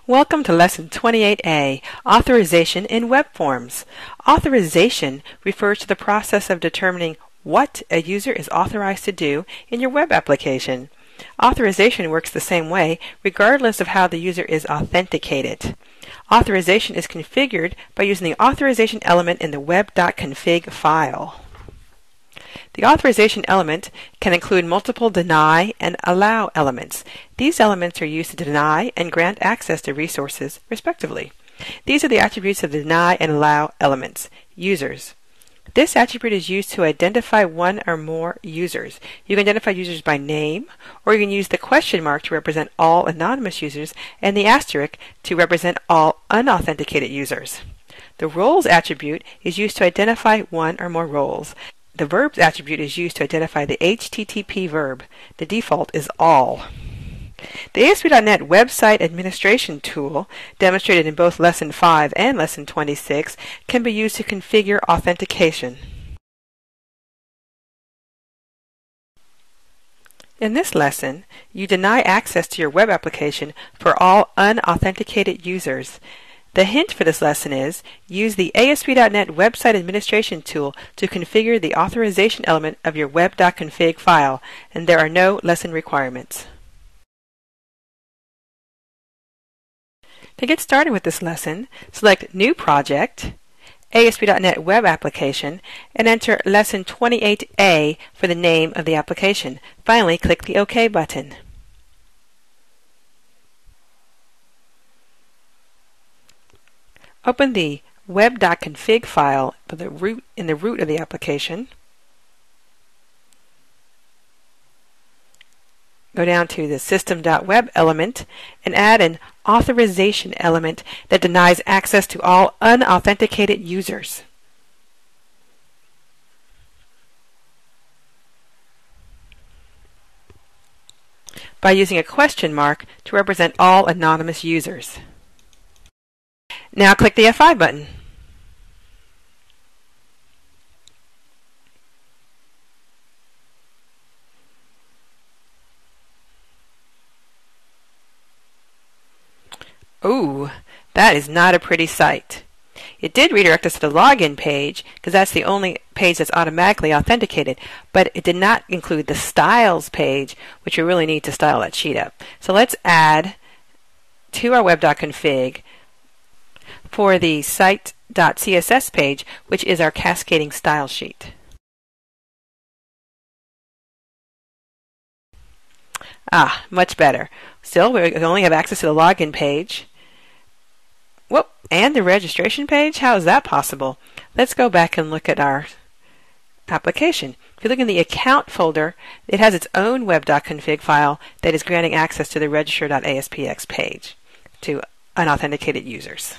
Welcome to Lesson 28A, Authorization in Web Forms. Authorization refers to the process of determining what a user is authorized to do in your web application. Authorization works the same way regardless of how the user is authenticated. Authorization is configured by using the authorization element in the web.config file. The authorization element can include multiple deny and allow elements. These elements are used to deny and grant access to resources, respectively. These are the attributes of the deny and allow elements. Users. This attribute is used to identify one or more users. You can identify users by name, or you can use the question mark to represent all anonymous users and the asterisk to represent all unauthenticated users. The roles attribute is used to identify one or more roles. The verbs attribute is used to identify the HTTP verb. The default is all. The ASP.NET Website Administration tool, demonstrated in both Lesson 5 and Lesson 26, can be used to configure authentication. In this lesson, you deny access to your web application for all unauthenticated users. The hint for this lesson is, use the ASP.NET Website Administration tool to configure the authorization element of your web.config file, and there are no lesson requirements. To get started with this lesson, select New Project, ASP.NET Web Application, and enter Lesson 28A for the name of the application. Finally, click the OK button. Open the web.config file in the root of the application. Go down to the system.web element and add an authorization element that denies access to all unauthenticated users. By using a question mark to represent all anonymous users. Now click the F5 button. Ooh, that is not a pretty sight. It did redirect us to the login page because that's the only page that's automatically authenticated, but it did not include the styles page, which we really need to style that sheet up. So let's add to our web.config for the site.css page, which is our cascading style sheet. Much better. Still, we only have access to the login page. Whoop, and the registration page? How is that possible? Let's go back and look at our application. If you look in the account folder, it has its own web.config file that is granting access to the register.aspx page to unauthenticated users.